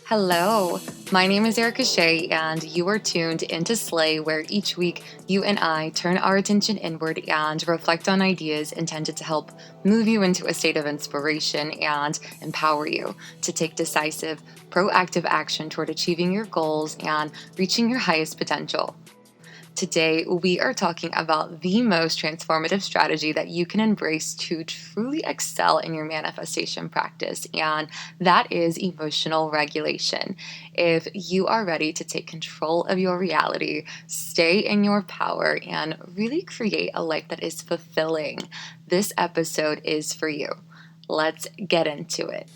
Hello, my name is Erica Shea, and you are tuned into Slay, where each week you and I turn our attention inward and reflect on ideas intended to help move you into a state of inspiration and empower you to take decisive, proactive action toward achieving your goals and reaching your highest potential. Today, we are talking about the most transformative strategy that you can embrace to truly excel in your manifestation practice, and that is emotional regulation. If you are ready to take control of your reality, stay in your power, and really create a life that is fulfilling, this episode is for you. Let's get into it.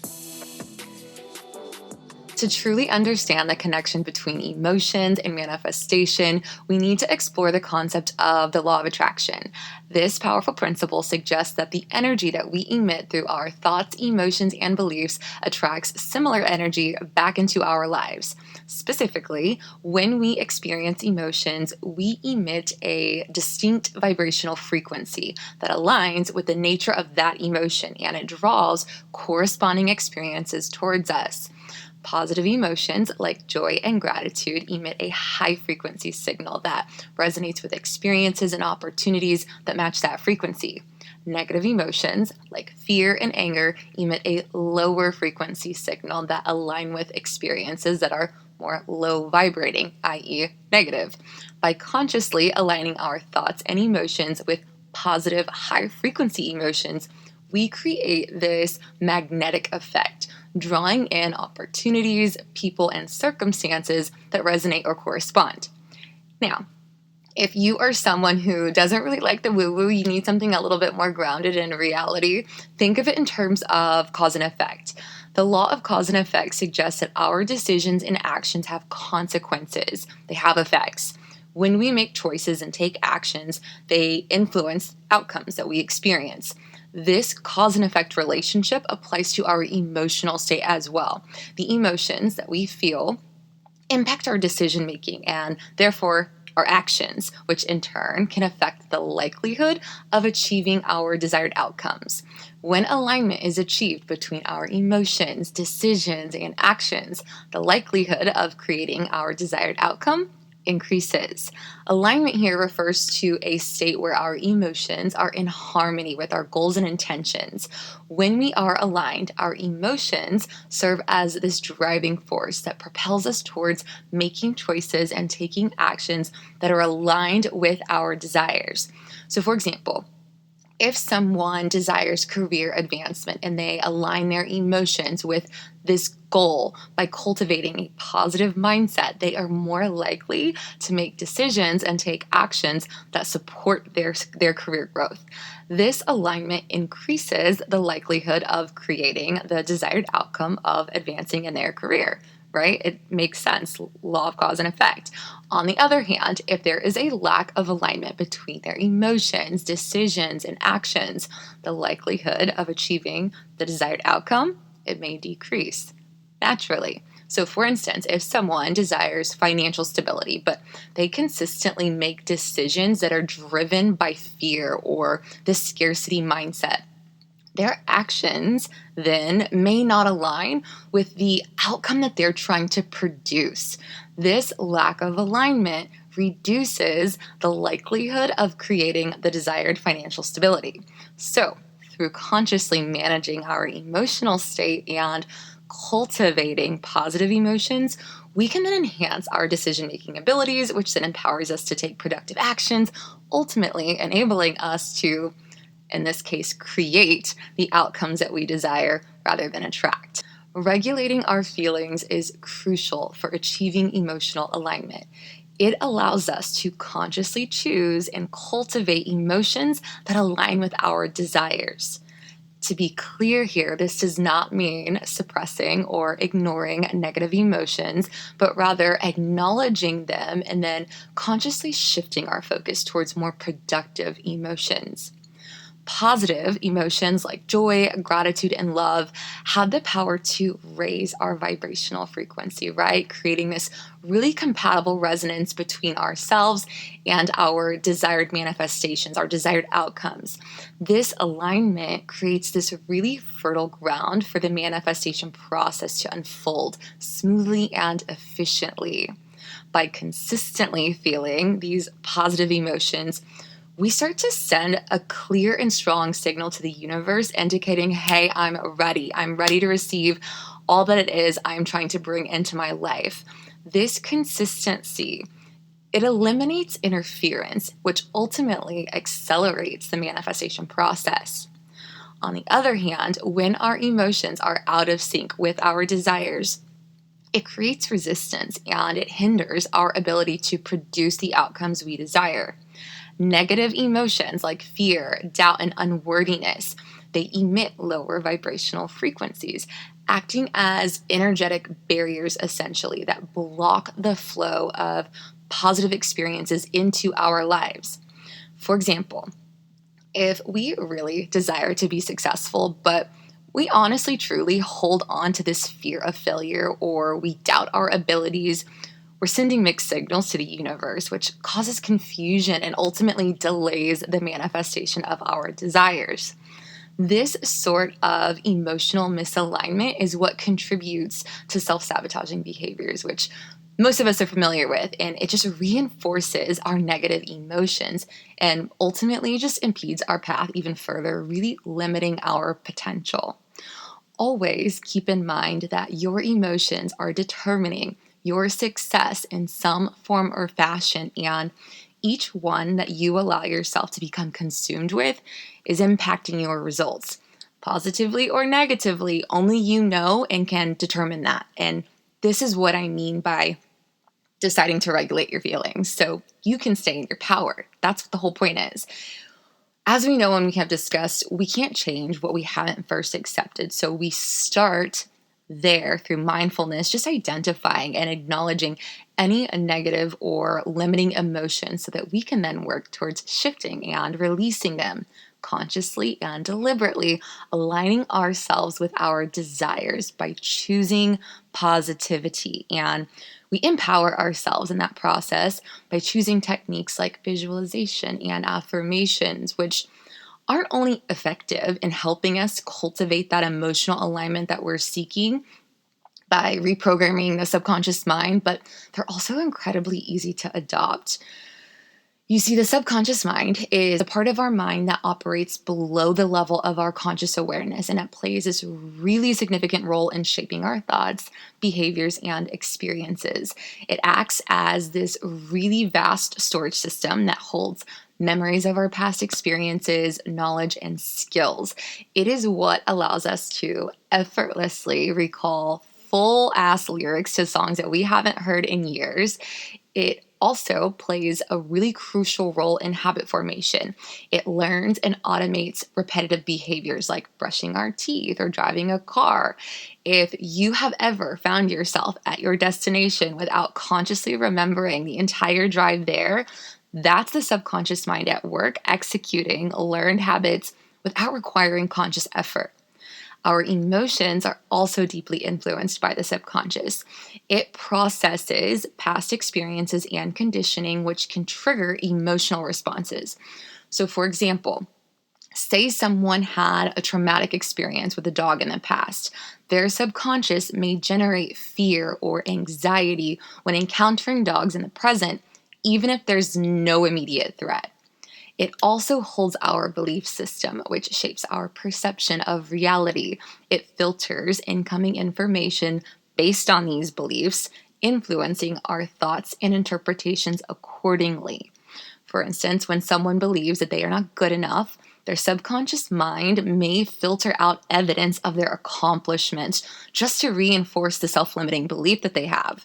To truly understand the connection between emotions and manifestation, we need to explore the concept of the law of attraction. This powerful principle suggests that the energy that we emit through our thoughts, emotions, and beliefs attracts similar energy back into our lives. Specifically, when we experience emotions, we emit a distinct vibrational frequency that aligns with the nature of that emotion, and it draws corresponding experiences towards us. Positive emotions like joy and gratitude emit a high frequency signal that resonates with experiences and opportunities that match that frequency. Negative emotions like fear and anger emit a lower frequency signal that align with experiences that are more low vibrating, i.e., negative. By consciously aligning our thoughts and emotions with positive, high frequency emotions, we create this magnetic effect, drawing in opportunities, people, and circumstances that resonate or correspond. Now, if you are someone who doesn't really like the woo-woo, you need something a little bit more grounded in reality, think of it in terms of cause and effect. The law of cause and effect suggests that our decisions and actions have consequences. They have effects. When we make choices and take actions, they influence outcomes that we experience. This cause and effect relationship applies to our emotional state as well. The emotions that we feel impact our decision making and therefore our actions, which in turn can affect the likelihood of achieving our desired outcomes. When alignment is achieved between our emotions, decisions, and actions, the likelihood of creating our desired outcome increases. Alignment here refers to a state where our emotions are in harmony with our goals and intentions. When we are aligned, our emotions serve as this driving force that propels us towards making choices and taking actions that are aligned with our desires. So, for example, if someone desires career advancement and they align their emotions with this goal by cultivating a positive mindset, they are more likely to make decisions and take actions that support their career growth. This alignment increases the likelihood of creating the desired outcome of advancing in their career. Right? It makes sense, law of cause and effect. On the other hand, if there is a lack of alignment between their emotions, decisions, and actions, the likelihood of achieving the desired outcome, it may decrease naturally. So, for instance, if someone desires financial stability, but they consistently make decisions that are driven by fear or the scarcity mindset, their actions then may not align with the outcome that they're trying to produce. This lack of alignment reduces the likelihood of creating the desired financial stability. So, through consciously managing our emotional state and cultivating positive emotions, we can then enhance our decision making abilities, which then empowers us to take productive actions, ultimately enabling us to, in this case, create the outcomes that we desire rather than attract. Regulating our feelings is crucial for achieving emotional alignment. It allows us to consciously choose and cultivate emotions that align with our desires. To be clear here, this does not mean suppressing or ignoring negative emotions, but rather acknowledging them and then consciously shifting our focus towards more productive emotions. Positive emotions like joy, gratitude, and love have the power to raise our vibrational frequency, right? Creating this really compatible resonance between ourselves and our desired manifestations, our desired outcomes. This alignment creates this really fertile ground for the manifestation process to unfold smoothly and efficiently. By consistently feeling these positive emotions, we start to send a clear and strong signal to the universe indicating, hey, I'm ready. I'm ready to receive all that it is I'm trying to bring into my life. This consistency, it eliminates interference, which ultimately accelerates the manifestation process. On the other hand, when our emotions are out of sync with our desires, it creates resistance and it hinders our ability to produce the outcomes we desire. Negative emotions like fear, doubt, and unworthiness, they emit lower vibrational frequencies, acting as energetic barriers essentially that block the flow of positive experiences into our lives. For example, if we really desire to be successful, but we honestly truly hold on to this fear of failure or we doubt our abilities, we're sending mixed signals to the universe, which causes confusion and ultimately delays the manifestation of our desires. This sort of emotional misalignment is what contributes to self sabotaging behaviors, which most of us are familiar with, and it just reinforces our negative emotions and ultimately just impedes our path even further, really limiting our potential. Always keep in mind that your emotions are determining your success in some form or fashion, and each one that you allow yourself to become consumed with is impacting your results. Positively or negatively, only you know and can determine that. And this is what I mean by deciding to regulate your feelings so you can stay in your power. That's what the whole point is. As we know and we have discussed, we can't change what we haven't first accepted. So we start there through mindfulness, just identifying and acknowledging any negative or limiting emotions so that we can then work towards shifting and releasing them consciously and deliberately, aligning ourselves with our desires by choosing positivity. And we empower ourselves in that process by choosing techniques like visualization and affirmations, which aren't only effective in helping us cultivate that emotional alignment that we're seeking by reprogramming the subconscious mind, but they're also incredibly easy to adopt. You see, the subconscious mind is a part of our mind that operates below the level of our conscious awareness, and it plays this really significant role in shaping our thoughts, behaviors, and experiences. It acts as this really vast storage system that holds memories of our past experiences, knowledge, and skills. It is what allows us to effortlessly recall full ass lyrics to songs that we haven't heard in years. It also plays a really crucial role in habit formation. It learns and automates repetitive behaviors like brushing our teeth or driving a car. If you have ever found yourself at your destination without consciously remembering the entire drive there, that's the subconscious mind at work executing learned habits without requiring conscious effort. Our emotions are also deeply influenced by the subconscious. It processes past experiences and conditioning, which can trigger emotional responses. So, for example, say someone had a traumatic experience with a dog in the past. Their subconscious may generate fear or anxiety when encountering dogs in the present, even if there's no immediate threat. It also holds our belief system, which shapes our perception of reality. It filters incoming information based on these beliefs, influencing our thoughts and interpretations accordingly. For instance, when someone believes that they are not good enough, their subconscious mind may filter out evidence of their accomplishments just to reinforce the self limiting belief that they have.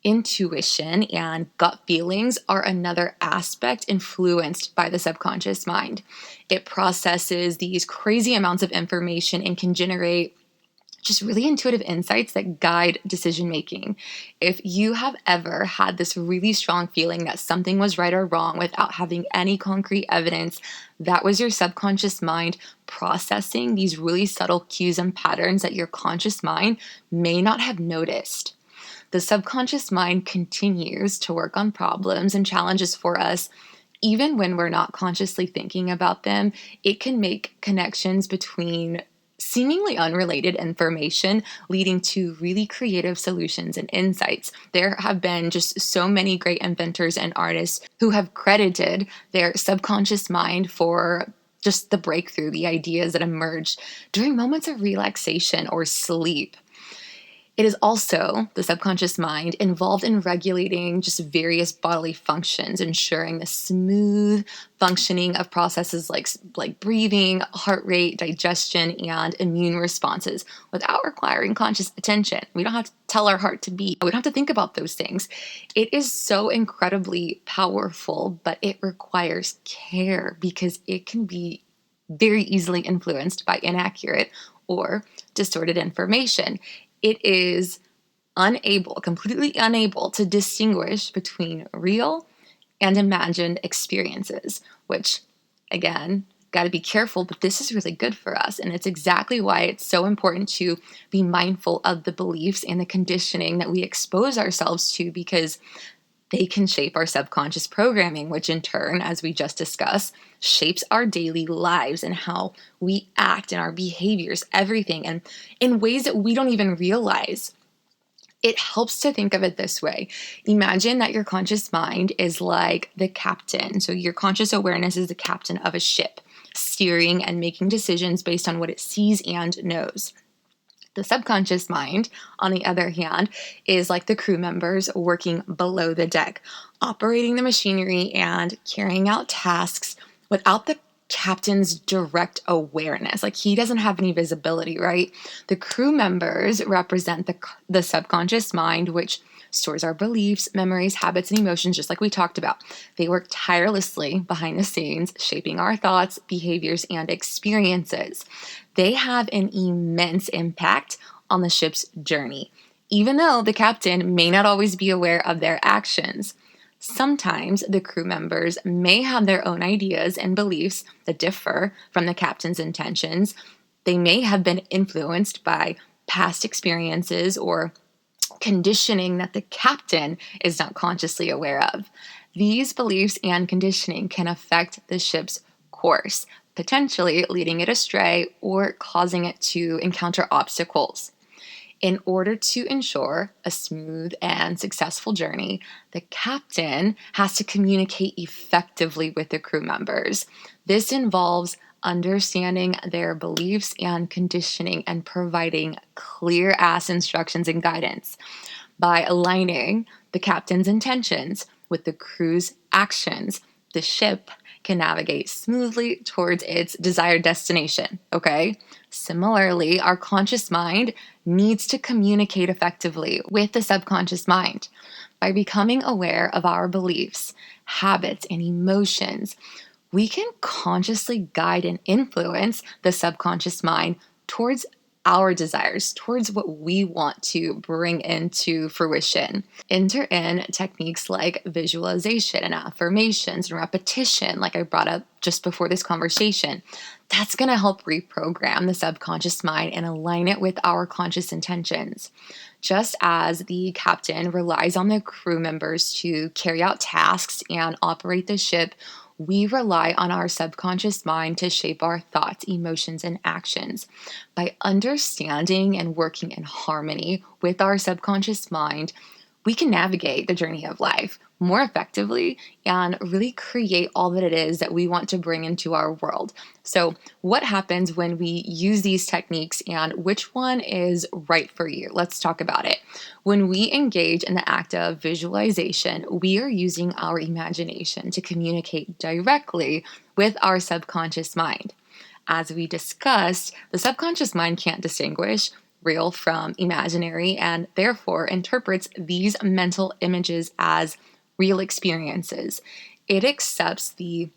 Intuition and gut feelings are another aspect influenced by the subconscious mind. It processes these crazy amounts of information and can generate just really intuitive insights that guide decision making. If you have ever had this really strong feeling that something was right or wrong without having any concrete evidence, that was your subconscious mind processing these really subtle cues and patterns that your conscious mind may not have noticed. The subconscious mind continues to work on problems and challenges for us. Even when we're not consciously thinking about them, it can make connections between seemingly unrelated information, leading to really creative solutions and insights. There have been just so many great inventors and artists who have credited their subconscious mind for just the breakthrough, the ideas that emerged during moments of relaxation or sleep. It is also the subconscious mind involved in regulating just various bodily functions, ensuring the smooth functioning of processes like breathing, heart rate, digestion, and immune responses without requiring conscious attention. We don't have to tell our heart to beat. We don't have to think about those things. It is so incredibly powerful, but it requires care because it can be very easily influenced by inaccurate or distorted information. It is completely unable to distinguish between real and imagined experiences, which, again, got to be careful, but this is really good for us. And it's exactly why it's so important to be mindful of the beliefs and the conditioning that we expose ourselves to, because they can shape our subconscious programming, which in turn, as we just discussed, shapes our daily lives and how we act and our behaviors, everything, and in ways that we don't even realize. It helps to think of it this way. Imagine that your conscious mind is like the captain. So your conscious awareness is the captain of a ship, steering and making decisions based on what it sees and knows. The subconscious mind, on the other hand, is like the crew members working below the deck, operating the machinery and carrying out tasks without the captain's direct awareness. Like, he doesn't have any visibility, right? The crew members represent the subconscious mind, which stores our beliefs, memories, habits, and emotions, just like we talked about. They work tirelessly behind the scenes, shaping our thoughts, behaviors, and experiences. They have an immense impact on the ship's journey, even though the captain may not always be aware of their actions. Sometimes the crew members may have their own ideas and beliefs that differ from the captain's intentions. They may have been influenced by past experiences or conditioning that the captain is not consciously aware of. These beliefs and conditioning can affect the ship's course, potentially leading it astray or causing it to encounter obstacles. In order to ensure a smooth and successful journey, the captain has to communicate effectively with the crew members. This involves understanding their beliefs and conditioning and providing clear-ass instructions and guidance. By aligning the captain's intentions with the crew's actions, the ship can navigate smoothly towards its desired destination, okay? Similarly, our conscious mind needs to communicate effectively with the subconscious mind. By becoming aware of our beliefs, habits, and emotions, we can consciously guide and influence the subconscious mind towards our desires, towards what we want to bring into fruition. Enter in techniques like visualization and affirmations and repetition, like I brought up just before this conversation. That's going to help reprogram the subconscious mind and align it with our conscious intentions. Just as the captain relies on the crew members to carry out tasks and operate the ship, we rely on our subconscious mind to shape our thoughts, emotions, and actions. By understanding and working in harmony with our subconscious mind, we can navigate the journey of life more effectively and really create all that it is that we want to bring into our world. So, what happens when we use these techniques and which one is right for you? Let's talk about it. When we engage in the act of visualization, we are using our imagination to communicate directly with our subconscious mind. As we discussed, the subconscious mind can't distinguish real from imaginary and therefore interprets these mental images as real experiences. It accepts the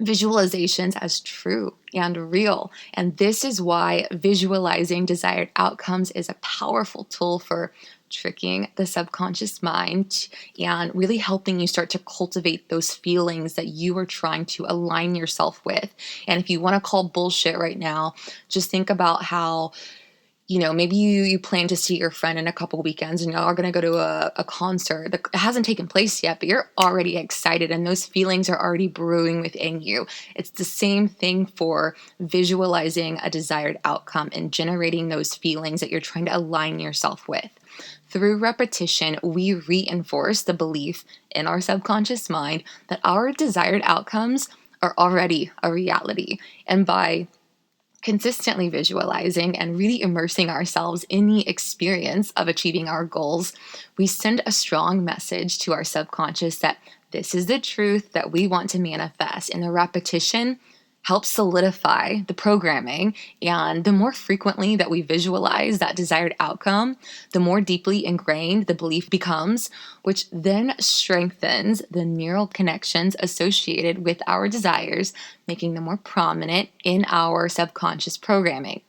visualizations as true and real. And this is why visualizing desired outcomes is a powerful tool for tricking the subconscious mind and really helping you start to cultivate those feelings that you are trying to align yourself with. And if you want to call bullshit right now, just think about how maybe you plan to see your friend in a couple weekends and y'all are going to go to a concert that hasn't taken place yet, but you're already excited and those feelings are already brewing within you. It's the same thing for visualizing a desired outcome and generating those feelings that you're trying to align yourself with. Through repetition, we reinforce the belief in our subconscious mind that our desired outcomes are already a reality. And by consistently visualizing and really immersing ourselves in the experience of achieving our goals, we send a strong message to our subconscious that this is the truth that we want to manifest. And the repetition helps solidify the programming. And the more frequently that we visualize that desired outcome, the more deeply ingrained the belief becomes, which then strengthens the neural connections associated with our desires, making them more prominent in our subconscious programming.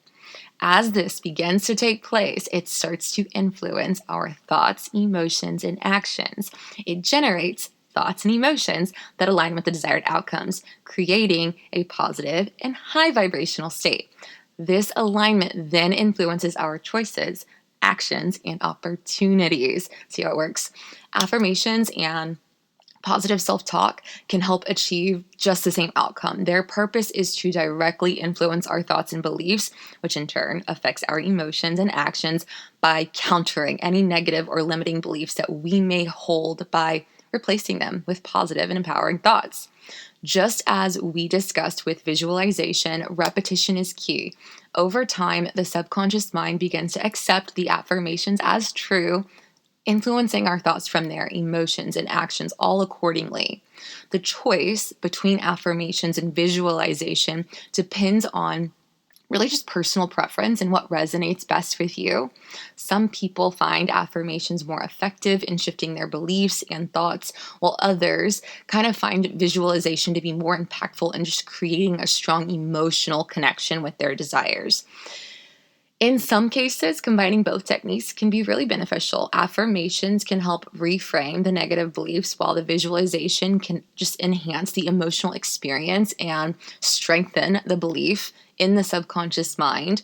As this begins to take place, it starts to influence our thoughts, emotions, and actions. It generates thoughts and emotions that align with the desired outcomes, creating a positive and high vibrational state. This alignment then influences our choices, actions, and opportunities. See how it works? Affirmations and positive self-talk can help achieve just the same outcome. Their purpose is to directly influence our thoughts and beliefs, which in turn affects our emotions and actions by countering any negative or limiting beliefs that we may hold by replacing them with positive and empowering thoughts. Just as we discussed with visualization, repetition is key. Over time, the subconscious mind begins to accept the affirmations as true, influencing our thoughts from there, emotions and actions all accordingly. The choice between affirmations and visualization depends on really just personal preference and what resonates best with you. Some people find affirmations more effective in shifting their beliefs and thoughts, while others kind of find visualization to be more impactful in just creating a strong emotional connection with their desires. In some cases, combining both techniques can be really beneficial. Affirmations can help reframe the negative beliefs, while the visualization can just enhance the emotional experience and strengthen the belief in the subconscious mind.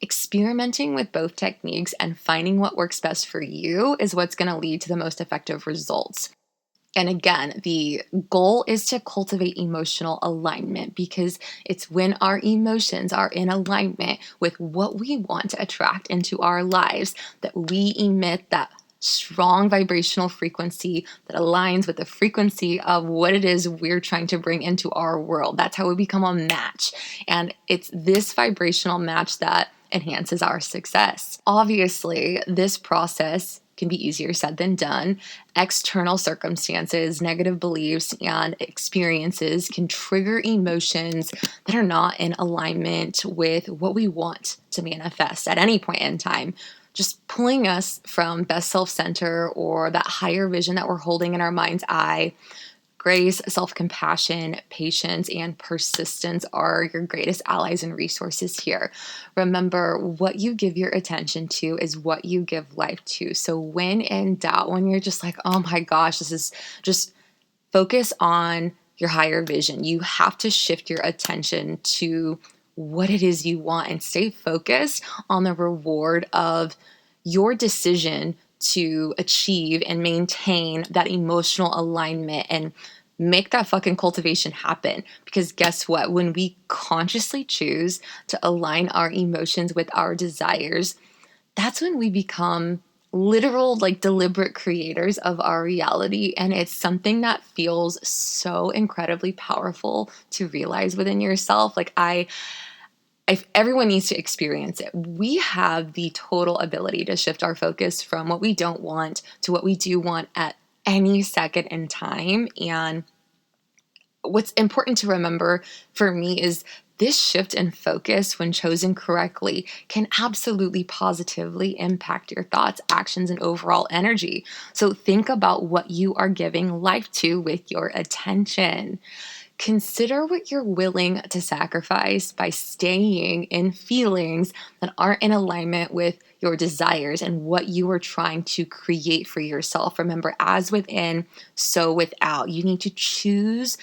Experimenting with both techniques and finding what works best for you is what's going to lead to the most effective results. And again, the goal is to cultivate emotional alignment, because it's when our emotions are in alignment with what we want to attract into our lives that we emit that strong vibrational frequency that aligns with the frequency of what it is we're trying to bring into our world. That's how we become a match. And it's this vibrational match that enhances our success. Obviously, this process can be easier said than done. External circumstances, negative beliefs, and experiences can trigger emotions that are not in alignment with what we want to manifest at any point in time, just pulling us from best self-center or that higher vision that we're holding in our mind's eye. Grace, self-compassion, patience, and persistence are your greatest allies and resources here. Remember, what you give your attention to is what you give life to. So when in doubt, when you're just like, oh my gosh, this is just focus on your higher vision. You have to shift your attention to what it is you want and stay focused on the reward of your decision to achieve and maintain that emotional alignment and make that fucking cultivation happen. Because guess what? When we consciously choose to align our emotions with our desires, that's when we become literal, like deliberate creators of our reality. And it's something that feels so incredibly powerful to realize within yourself. If everyone needs to experience it. We have the total ability to shift our focus from what we don't want to what we do want at any second in time. And what's important to remember for me is this shift in focus, when chosen correctly, can absolutely positively impact your thoughts, actions, and overall energy. So think about what you are giving life to with your attention. Consider what you're willing to sacrifice by staying in feelings that aren't in alignment with your desires and what you are trying to create for yourself. Remember, as within, so without. You need to choose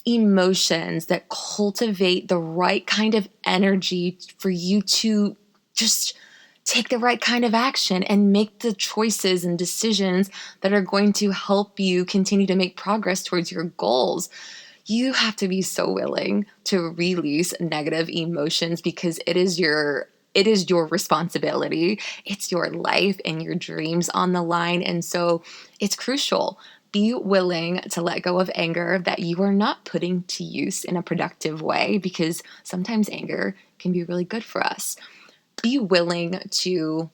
emotions that cultivate the right kind of energy for you to just take the right kind of action and make the choices and decisions that are going to help you continue to make progress towards your goals. You have to be so willing to release negative emotions because it is your responsibility. It's your life and your dreams on the line. And so it's crucial. Be willing to let go of anger that you are not putting to use in a productive way, because sometimes anger can be really good for us. Be willing to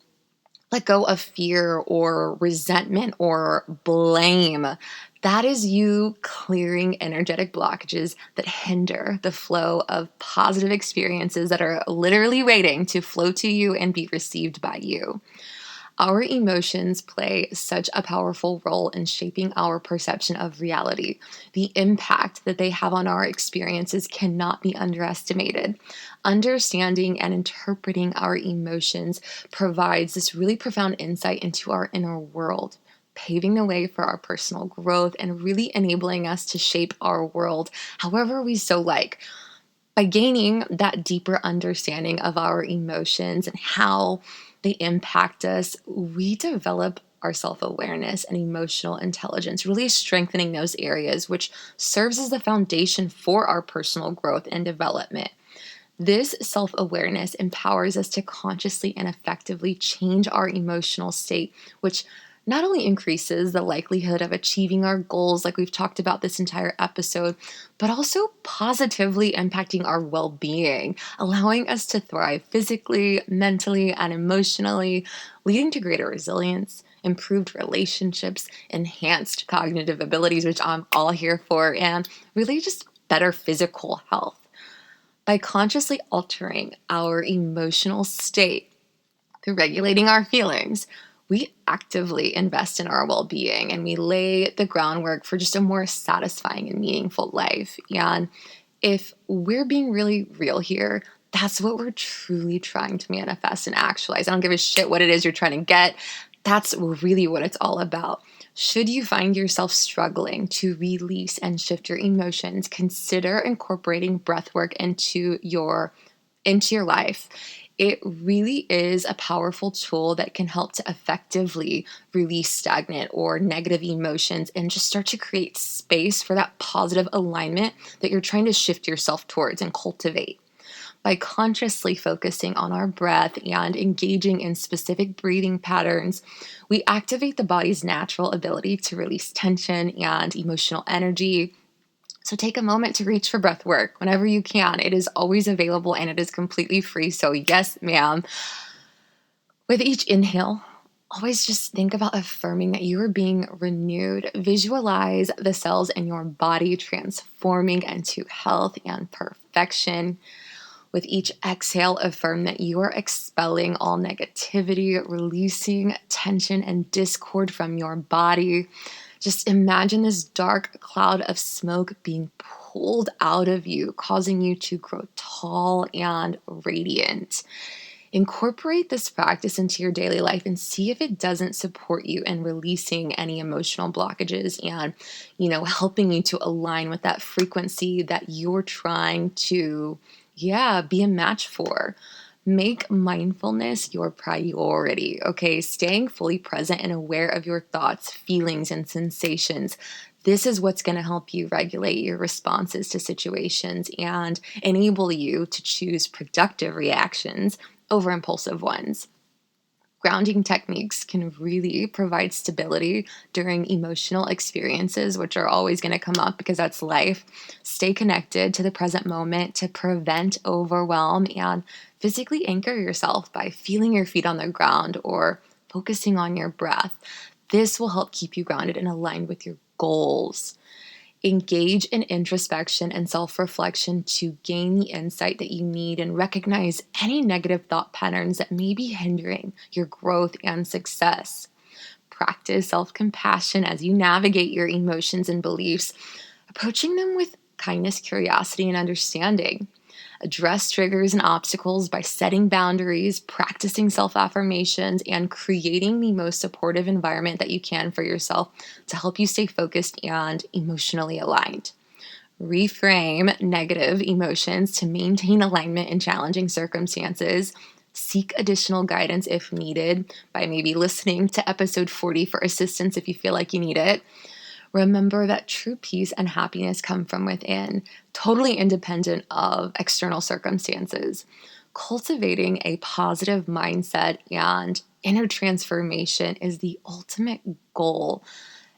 let go of fear or resentment or blame. That is you clearing energetic blockages that hinder the flow of positive experiences that are literally waiting to flow to you and be received by you. Our emotions play such a powerful role in shaping our perception of reality. The impact that they have on our experiences cannot be underestimated. Understanding and interpreting our emotions provides this really profound insight into our inner world, paving the way for our personal growth and really enabling us to shape our world however we so like. By gaining that deeper understanding of our emotions and how they impact us, we develop our self awareness and emotional intelligence, really strengthening those areas, which serves as the foundation for our personal growth and development. This self awareness empowers us to consciously and effectively change our emotional state, which not only increases the likelihood of achieving our goals, like we've talked about this entire episode, but also positively impacting our well being, allowing us to thrive physically, mentally, and emotionally, leading to greater resilience, improved relationships, enhanced cognitive abilities, which I'm all here for, and really just better physical health. By consciously altering our emotional state through regulating our feelings, we actively invest in our well being and we lay the groundwork for just a more satisfying and meaningful life. And if we're being really real here, that's what we're truly trying to manifest and actualize. I don't give a shit what it is you're trying to get. That's really what it's all about. Should you find yourself struggling to release and shift your emotions, consider incorporating breath work into your life. It really is a powerful tool that can help to effectively release stagnant or negative emotions and just start to create space for that positive alignment that you're trying to shift yourself towards and cultivate. By consciously focusing on our breath and engaging in specific breathing patterns, we activate the body's natural ability to release tension and emotional energy. So take a moment to reach for breath work whenever you can. It is always available and it is completely free. So, yes, ma'am. With each inhale, always just think about affirming that you are being renewed. Visualize the cells in your body transforming into health and perfection. With each exhale, affirm that you are expelling all negativity, releasing tension and discord from your body. Just imagine this dark cloud of smoke being pulled out of you, causing you to grow tall and radiant. Incorporate this practice into your daily life and see if it doesn't support you in releasing any emotional blockages and, helping you to align with that frequency that you're trying to, be a match for. Make mindfulness your priority, okay? Staying fully present and aware of your thoughts, feelings, and sensations. This is what's going to help you regulate your responses to situations and enable you to choose productive reactions over impulsive ones. Grounding techniques can really provide stability during emotional experiences, which are always going to come up because that's life. Stay connected to the present moment to prevent overwhelm and physically anchor yourself by feeling your feet on the ground or focusing on your breath. This will help keep you grounded and aligned with your goals. Engage in introspection and self reflection to gain the insight that you need and recognize any negative thought patterns that may be hindering your growth and success. Practice self compassion as you navigate your emotions and beliefs, approaching them with kindness, curiosity, and understanding. Address triggers and obstacles by setting boundaries, practicing self affirmations, and creating the most supportive environment that you can for yourself to help you stay focused and emotionally aligned. Reframe negative emotions to maintain alignment in challenging circumstances. Seek additional guidance if needed by maybe listening to episode 40 for assistance if you feel like you need it. Remember that true peace and happiness come from within, totally independent of external circumstances. Cultivating a positive mindset and inner transformation is the ultimate goal.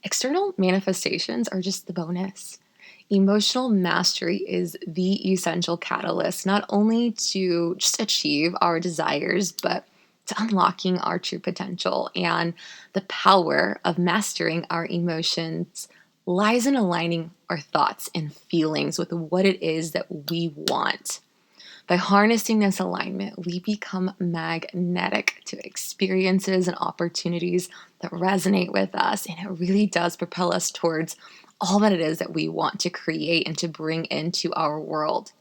External manifestations are just the bonus. Emotional mastery is the essential catalyst, not only to just achieve our desires, but to unlocking our true potential. And the power of mastering our emotions lies in aligning our thoughts and feelings with what it is that we want. By harnessing this alignment, we become magnetic to experiences and opportunities that resonate with us, and it really does propel us towards all that it is that we want to create and to bring into our world.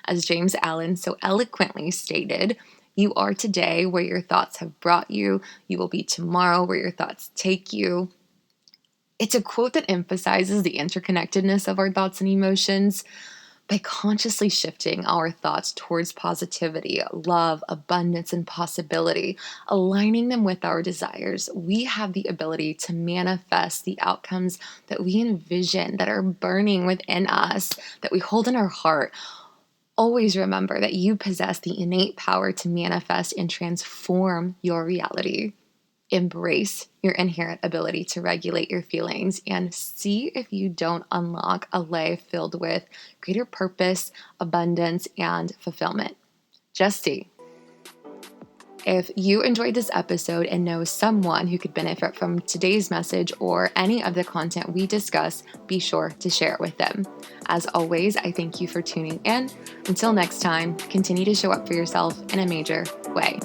As James Allen so eloquently stated, you are today where your thoughts have brought you. You will be tomorrow where your thoughts take you. It's a quote that emphasizes the interconnectedness of our thoughts and emotions. By consciously shifting our thoughts towards positivity, love, abundance, and possibility, aligning them with our desires, we have the ability to manifest the outcomes that we envision, that are burning within us, that we hold in our heart. Always remember that you possess the innate power to manifest and transform your reality. Embrace your inherent ability to regulate your feelings and see if you don't unlock a life filled with greater purpose, abundance, and fulfillment. Just see. If you enjoyed this episode and know someone who could benefit from today's message or any of the content we discuss, be sure to share it with them. As always, I thank you for tuning in. Until next time, continue to show up for yourself in a major way.